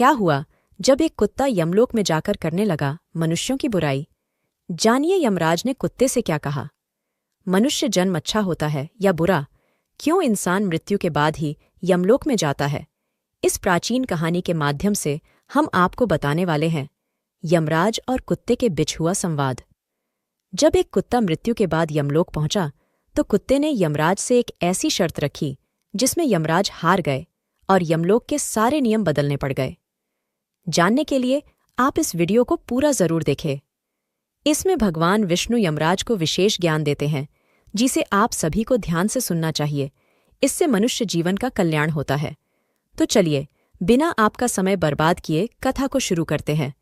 क्या हुआ जब एक कुत्ता यमलोक में जाकर करने लगा मनुष्यों की बुराई। जानिए यमराज ने कुत्ते से क्या कहा। मनुष्य जन्म अच्छा होता है या बुरा? क्यों इंसान मृत्यु के बाद ही यमलोक में जाता है? इस प्राचीन कहानी के माध्यम से हम आपको बताने वाले हैं यमराज और कुत्ते के बीच हुआ संवाद। जब एक कुत्ता मृत्यु के बाद यमलोक पहुंचा तो कुत्ते ने यमराज से एक ऐसी शर्त रखी जिसमें यमराज हार गए और यमलोक के सारे नियम बदलने पड़ गए। जानने के लिए आप इस वीडियो को पूरा जरूर देखें। इसमें भगवान विष्णु यमराज को विशेष ज्ञान देते हैं जिसे आप सभी को ध्यान से सुनना चाहिए। इससे मनुष्य जीवन का कल्याण होता है। तो चलिए बिना आपका समय बर्बाद किए कथा को शुरू करते हैं।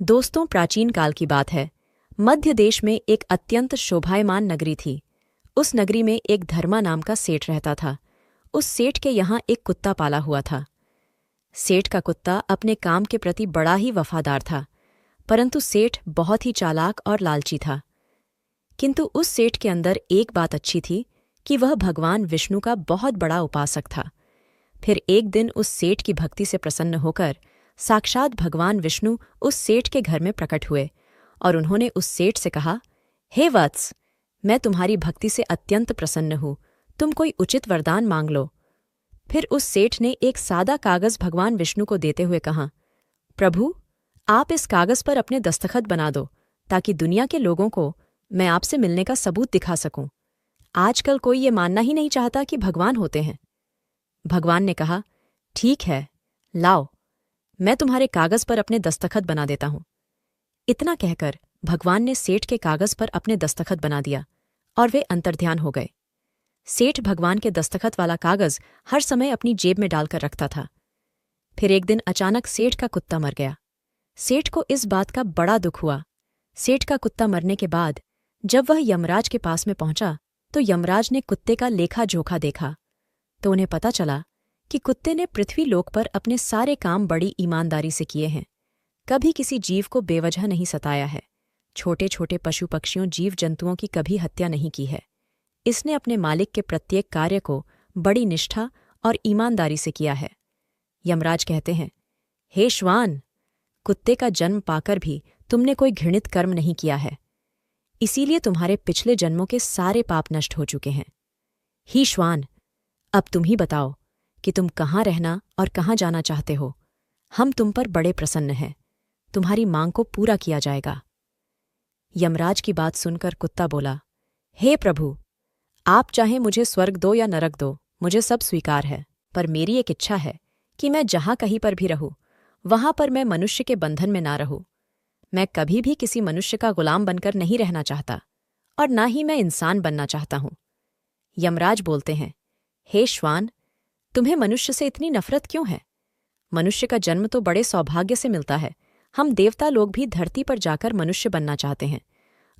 दोस्तों, प्राचीन काल की बात है। मध्य देश में एक अत्यंत शोभायमान नगरी थी। उस नगरी में एक धर्मा नाम का सेठ रहता था। उस सेठ के यहाँ एक कुत्ता पाला हुआ था। सेठ का कुत्ता अपने काम के प्रति बड़ा ही वफादार था, परंतु सेठ बहुत ही चालाक और लालची था। किंतु उस सेठ के अंदर एक बात अच्छी थी कि वह भगवान विष्णु का बहुत बड़ा उपासक था। फिर एक दिन उस सेठ की भक्ति से प्रसन्न होकर साक्षात भगवान विष्णु उस सेठ के घर में प्रकट हुए और उन्होंने उस सेठ से कहा, हे वत्स, मैं तुम्हारी भक्ति से अत्यंत प्रसन्न हूँ, तुम कोई उचित वरदान मांग लो। फिर उस सेठ ने एक सादा कागज भगवान विष्णु को देते हुए कहा, प्रभु, आप इस कागज पर अपने दस्तखत बना दो ताकि दुनिया के लोगों को मैं आपसे मिलने का सबूत दिखा सकूं। आजकल कोई ये मानना ही नहीं चाहता कि भगवान होते हैं। भगवान ने कहा, ठीक है, लाओ, मैं तुम्हारे कागज पर अपने दस्तखत बना देता हूं। इतना कहकर भगवान ने सेठ के कागज पर अपने दस्तखत बना दिया और वे अंतर्ध्यान हो गए। सेठ भगवान के दस्तखत वाला कागज हर समय अपनी जेब में डालकर रखता था। फिर एक दिन अचानक सेठ का कुत्ता मर गया। सेठ को इस बात का बड़ा दुख हुआ। सेठ का कुत्ता मरने के बाद जब वह यमराज के पास में पहुंचा तो यमराज ने कुत्ते का लेखा जोखा देखा तो उन्हें पता चला कि कुत्ते ने पृथ्वी लोक पर अपने सारे काम बड़ी ईमानदारी से किए हैं। कभी किसी जीव को बेवजह नहीं सताया है। छोटे छोटे पशु पक्षियों जीव जंतुओं की कभी हत्या नहीं की है। इसने अपने मालिक के प्रत्येक कार्य को बड़ी निष्ठा और ईमानदारी से किया है। यमराज कहते हैं, हे श्वान, कुत्ते का जन्म पाकर भी तुमने कोई घृणित कर्म नहीं किया है, इसीलिए तुम्हारे पिछले जन्मों के सारे पाप नष्ट हो चुके हैं। ही श्वान, अब तुम ही बताओ कि तुम कहाँ रहना और कहाँ जाना चाहते हो। हम तुम पर बड़े प्रसन्न हैं। तुम्हारी मांग को पूरा किया जाएगा। यमराज की बात सुनकर कुत्ता बोला, हे प्रभु, आप चाहे मुझे स्वर्ग दो या नरक दो, मुझे सब स्वीकार है, पर मेरी एक इच्छा है कि मैं जहाँ कहीं पर भी रहूं वहां पर मैं मनुष्य के बंधन में ना रहूं। मैं कभी भी किसी मनुष्य का गुलाम बनकर नहीं रहना चाहता और ना ही मैं इंसान बनना चाहता हूं। यमराज बोलते हैं, हे श्वान, तुम्हें मनुष्य से इतनी नफरत क्यों है? मनुष्य का जन्म तो बड़े सौभाग्य से मिलता है। हम देवता लोग भी धरती पर जाकर मनुष्य बनना चाहते हैं।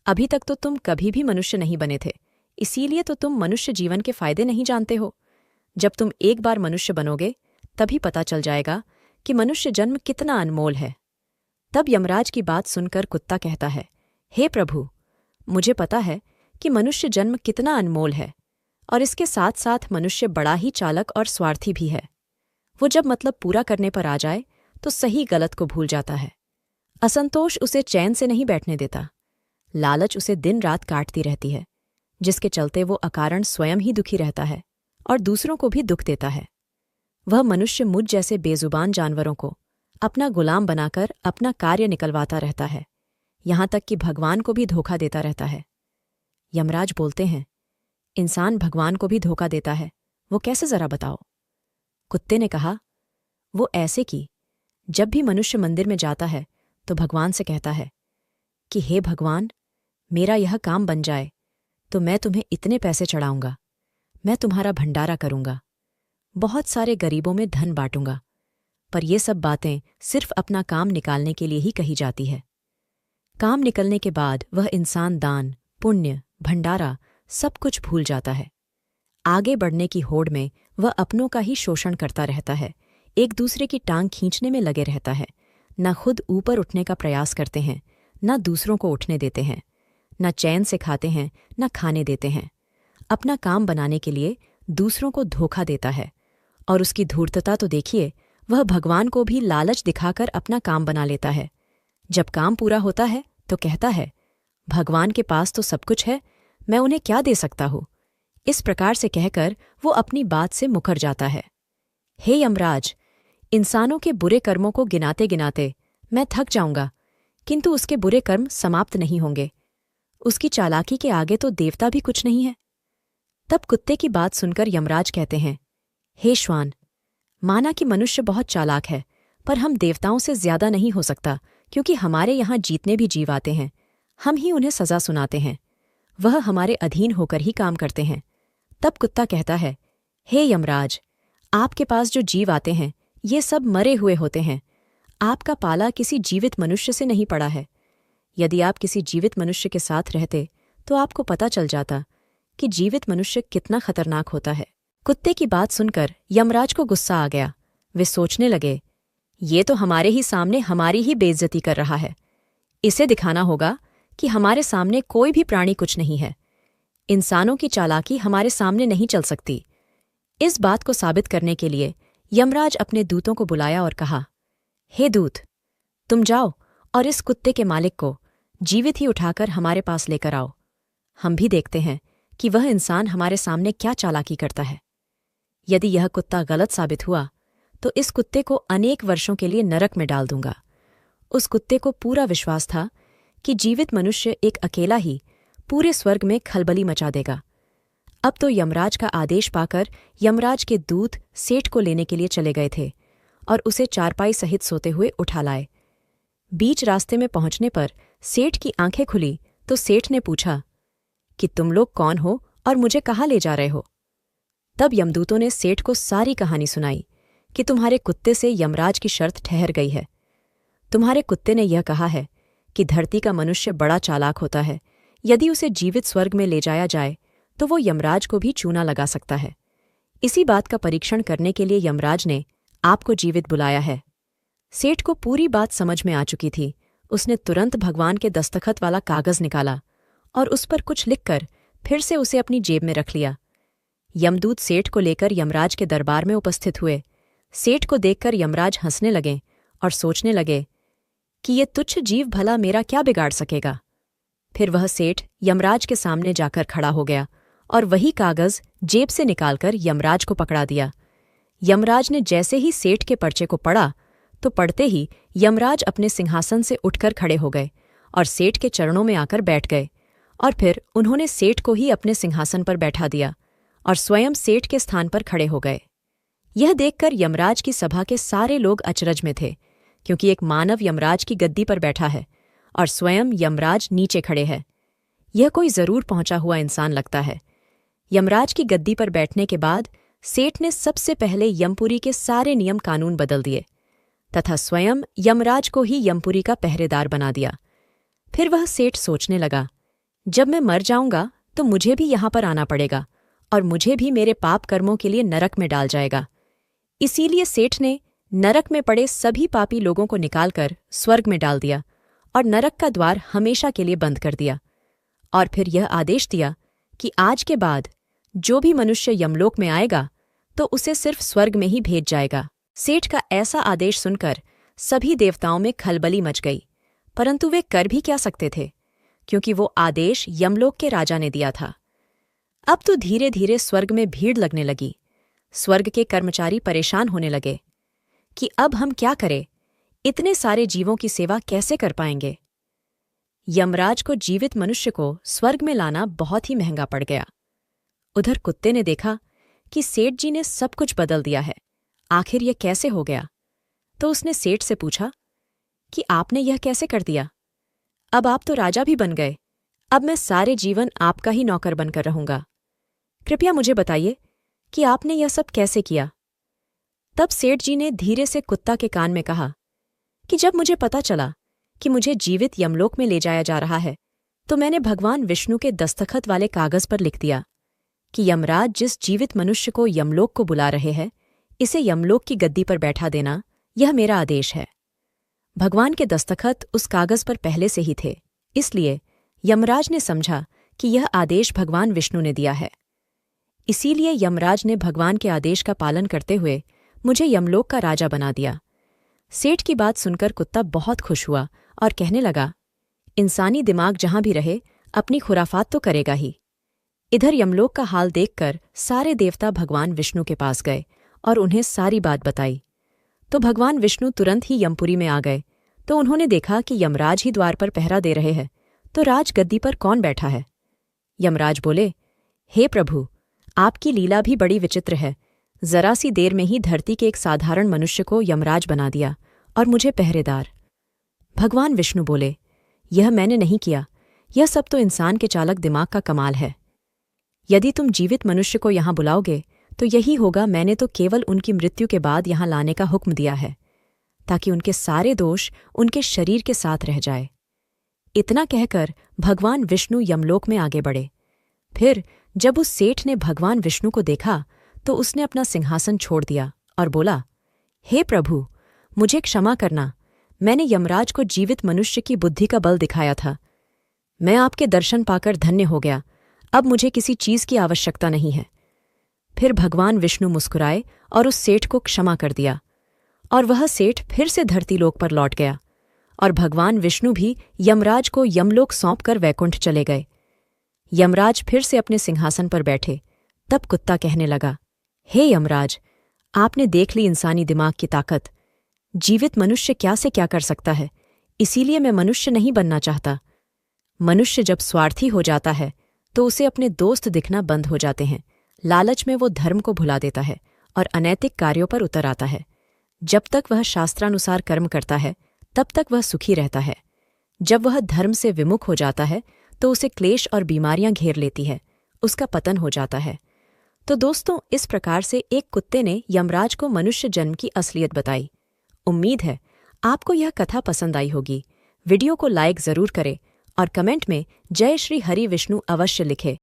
अभी तक तो तुम कभी भी मनुष्य नहीं बने थे, इसीलिए तो तुम मनुष्य जीवन के फायदे नहीं जानते हो। जब तुम एक बार मनुष्य बनोगे तभी पता चल जाएगा कि मनुष्य जन्म कितना अनमोल है। तब यमराज की बात सुनकर कुत्ता कहता है, हे प्रभु, मुझे पता है कि मनुष्य जन्म कितना अनमोल है और इसके साथ साथ मनुष्य बड़ा ही चालक और स्वार्थी भी है। वो जब मतलब पूरा करने पर आ जाए तो सही गलत को भूल जाता है। असंतोष उसे चैन से नहीं बैठने देता। लालच उसे दिन रात काटती रहती है, जिसके चलते वो अकारण स्वयं ही दुखी रहता है और दूसरों को भी दुख देता है। वह मनुष्य मुझ जैसे बेजुबान जानवरों को अपना गुलाम बनाकर अपना कार्य निकलवाता रहता है, यहां तक कि भगवान को भी धोखा देता रहता है। यमराज बोलते हैं, इंसान भगवान को भी धोखा देता है, वो कैसे जरा बताओ? कुत्ते ने कहा, वो ऐसे कि जब भी मनुष्य मंदिर में जाता है तो भगवान से कहता है कि हे भगवान, मेरा यह काम बन जाए तो मैं तुम्हें इतने पैसे चढ़ाऊंगा, मैं तुम्हारा भंडारा करूंगा, बहुत सारे गरीबों में धन बांटूंगा। पर ये सब बातें सिर्फ अपना काम निकालने के लिए ही कही जाती है। काम निकलने के बाद वह इंसान दान, पुण्य, भंडारा सब कुछ भूल जाता है। आगे बढ़ने की होड़ में वह अपनों का ही शोषण करता रहता है, एक दूसरे की टांग खींचने में लगे रहता है। न खुद ऊपर उठने का प्रयास करते हैं, न दूसरों को उठने देते हैं, न चैन से खाते हैं, न खाने देते हैं। अपना काम बनाने के लिए दूसरों को धोखा देता है और उसकी धूर्तता तो देखिए, वह भगवान को भी लालच दिखाकर अपना काम बना लेता है। जब काम पूरा होता है तो कहता है, भगवान के पास तो सब कुछ है, मैं उन्हें क्या दे सकता हूँ। इस प्रकार से कहकर वो अपनी बात से मुकर जाता है। हे यमराज, इंसानों के बुरे कर्मों को गिनाते गिनाते मैं थक जाऊंगा, किंतु उसके बुरे कर्म समाप्त नहीं होंगे। उसकी चालाकी के आगे तो देवता भी कुछ नहीं है। तब कुत्ते की बात सुनकर यमराज कहते हैं, हे श्वान, माना कि मनुष्य बहुत चालाक है, पर हम देवताओं से ज्यादा नहीं हो सकता, क्योंकि हमारे यहाँ जीतने भी जीव आते हैं, हम ही उन्हें सजा सुनाते हैं, वह हमारे अधीन होकर ही काम करते हैं। तब कुत्ता कहता है, हे यमराज, आपके पास जो जीव आते हैं ये सब मरे हुए होते हैं। आपका पाला किसी जीवित मनुष्य से नहीं पड़ा है। यदि आप किसी जीवित मनुष्य के साथ रहते तो आपको पता चल जाता कि जीवित मनुष्य कितना खतरनाक होता है। कुत्ते की बात सुनकर यमराज को गुस्सा आ गया। वे सोचने लगे, ये तो हमारे ही सामने हमारी ही बेइज्जती कर रहा है। इसे दिखाना होगा कि हमारे सामने कोई भी प्राणी कुछ नहीं है। इंसानों की चालाकी हमारे सामने नहीं चल सकती। इस बात को साबित करने के लिए यमराज अपने दूतों को बुलाया और कहा, हे दूत, तुम जाओ और इस कुत्ते के मालिक को जीवित ही उठाकर हमारे पास लेकर आओ। हम भी देखते हैं कि वह इंसान हमारे सामने क्या चालाकी करता है। यदि यह कुत्ता गलत साबित हुआ तो इस कुत्ते को अनेक वर्षों के लिए नरक में डाल दूंगा। उस कुत्ते को पूरा विश्वास था कि जीवित मनुष्य एक अकेला ही पूरे स्वर्ग में खलबली मचा देगा। अब तो यमराज का आदेश पाकर यमराज के दूत सेठ को लेने के लिए चले गए थे और उसे चारपाई सहित सोते हुए उठा लाए। बीच रास्ते में पहुंचने पर सेठ की आंखें खुली तो सेठ ने पूछा कि तुम लोग कौन हो और मुझे कहाँ ले जा रहे हो। तब यमदूतों ने सेठ को सारी कहानी सुनाई कि तुम्हारे कुत्ते से यमराज की शर्त ठहर गई है। तुम्हारे कुत्ते ने यह कहा है कि धरती का मनुष्य बड़ा चालाक होता है, यदि उसे जीवित स्वर्ग में ले जाया जाए तो वो यमराज को भी चूना लगा सकता है। इसी बात का परीक्षण करने के लिए यमराज ने आपको जीवित बुलाया है। सेठ को पूरी बात समझ में आ चुकी थी। उसने तुरंत भगवान के दस्तखत वाला कागज निकाला और उस पर कुछ लिखकर फिर से उसे अपनी जेब में रख लिया। यमदूत सेठ को लेकर यमराज के दरबार में उपस्थित हुए। सेठ को देखकर यमराज हंसने लगे और सोचने लगे कि ये तुच्छ जीव भला मेरा क्या बिगाड़ सकेगा। फिर वह सेठ यमराज के सामने जाकर खड़ा हो गया और वही कागज जेब से निकालकर यमराज को पकड़ा दिया। यमराज ने जैसे ही सेठ के पर्चे को पढ़ा तो पढ़ते ही यमराज अपने सिंहासन से उठकर खड़े हो गए और सेठ के चरणों में आकर बैठ गए और फिर उन्होंने सेठ को ही अपने सिंहासन पर बैठा दिया और स्वयं सेठ के स्थान पर खड़े हो गए। यह देखकर यमराज की सभा के सारे लोग अचरज में थे, क्योंकि एक मानव यमराज की गद्दी पर बैठा है और स्वयं यमराज नीचे खड़े हैं। यह कोई जरूर पहुंचा हुआ इंसान लगता है। यमराज की गद्दी पर बैठने के बाद सेठ ने सबसे पहले यमपुरी के सारे नियम कानून बदल दिए तथा स्वयं यमराज को ही यमपुरी का पहरेदार बना दिया। फिर वह सेठ सोचने लगा, जब मैं मर जाऊंगा तो मुझे भी यहां पर आना पड़ेगा और मुझे भी मेरे पाप कर्मों के लिए नरक में डाल जाएगा। इसीलिए सेठ ने नरक में पड़े सभी पापी लोगों को निकालकर स्वर्ग में डाल दिया और नरक का द्वार हमेशा के लिए बंद कर दिया। और फिर यह आदेश दिया कि आज के बाद जो भी मनुष्य यमलोक में आएगा तो उसे सिर्फ स्वर्ग में ही भेज जाएगा। सेठ का ऐसा आदेश सुनकर सभी देवताओं में खलबली मच गई, परंतु वे कर भी क्या सकते थे, क्योंकि वो आदेश यमलोक के राजा ने दिया था। अब तो धीरे धीरे स्वर्ग में भीड़ लगने लगी। स्वर्ग के कर्मचारी परेशान होने लगे कि अब हम क्या करें, इतने सारे जीवों की सेवा कैसे कर पाएंगे। यमराज को जीवित मनुष्य को स्वर्ग में लाना बहुत ही महंगा पड़ गया। उधर कुत्ते ने देखा कि सेठ जी ने सब कुछ बदल दिया है, आखिर यह कैसे हो गया। तो उसने सेठ से पूछा कि आपने यह कैसे कर दिया। अब आप तो राजा भी बन गए, अब मैं सारे जीवन आपका ही नौकर बनकर रहूंगा। कृपया मुझे बताइए कि आपने यह सब कैसे किया। तब सेठ जी ने धीरे से कुत्ता के कान में कहा कि जब मुझे पता चला कि मुझे जीवित यमलोक में ले जाया जा रहा है तो मैंने भगवान विष्णु के दस्तखत वाले कागज पर लिख दिया कि यमराज जिस जीवित मनुष्य को यमलोक को बुला रहे हैं इसे यमलोक की गद्दी पर बैठा देना, यह मेरा आदेश है। भगवान के दस्तखत उस कागज पर पहले से ही थे, इसलिए यमराज ने समझा कि यह आदेश भगवान विष्णु ने दिया है। इसीलिए यमराज ने भगवान के आदेश का पालन करते हुए मुझे यमलोक का राजा बना दिया। सेठ की बात सुनकर कुत्ता बहुत खुश हुआ और कहने लगा, इंसानी दिमाग जहां भी रहे अपनी खुराफात तो करेगा ही। इधर यमलोक का हाल देखकर सारे देवता भगवान विष्णु के पास गए और उन्हें सारी बात बताई। तो भगवान विष्णु तुरंत ही यमपुरी में आ गए। तो उन्होंने देखा कि यमराज ही द्वार पर पहरा दे रहे हैं, तो राजगद्दी पर कौन बैठा है। यमराज बोले, हे प्रभु, आपकी लीला भी बड़ी विचित्र है। जरा सी देर में ही धरती के एक साधारण मनुष्य को यमराज बना दिया और मुझे पहरेदार। भगवान विष्णु बोले, यह मैंने नहीं किया, यह सब तो इंसान के चालक दिमाग का कमाल है। यदि तुम जीवित मनुष्य को यहां बुलाओगे तो यही होगा, मैंने तो केवल उनकी मृत्यु के बाद यहां लाने का हुक्म दिया है, ताकि उनके सारे दोष उनके शरीर के साथ रह जाए। इतना कहकर भगवान विष्णु यमलोक में आगे बढ़े। फिर जब उस सेठ ने भगवान विष्णु को देखा तो उसने अपना सिंहासन छोड़ दिया और बोला, हे प्रभु, मुझे क्षमा करना, मैंने यमराज को जीवित मनुष्य की बुद्धि का बल दिखाया था। मैं आपके दर्शन पाकर धन्य हो गया, अब मुझे किसी चीज की आवश्यकता नहीं है। फिर भगवान विष्णु मुस्कुराए और उस सेठ को क्षमा कर दिया, और वह सेठ फिर से धरतीलोक पर लौट गया। और भगवान विष्णु भी यमराज को यमलोक सौंपकर वैकुंठ चले गए। यमराज फिर से अपने सिंहासन पर बैठे। तब कुत्ता कहने लगा, हे यमराज, आपने देख ली इंसानी दिमाग की ताकत। जीवित मनुष्य क्या से क्या कर सकता है, इसीलिए मैं मनुष्य नहीं बनना चाहता। मनुष्य जब स्वार्थी हो जाता है तो उसे अपने दोस्त दिखना बंद हो जाते हैं। लालच में वो धर्म को भुला देता है और अनैतिक कार्यों पर उतर आता है। जब तक वह शास्त्रानुसार कर्म करता है तब तक वह सुखी रहता है। जब वह धर्म से विमुख हो जाता है तो उसे क्लेश और बीमारियां घेर लेती है, उसका पतन हो जाता है। तो दोस्तों, इस प्रकार से एक कुत्ते ने यमराज को मनुष्य जन्म की असलियत बताई। उम्मीद है आपको यह कथा पसंद आई होगी। वीडियो को लाइक जरूर करें और कमेंट में जय श्री हरि विष्णु अवश्य लिखें।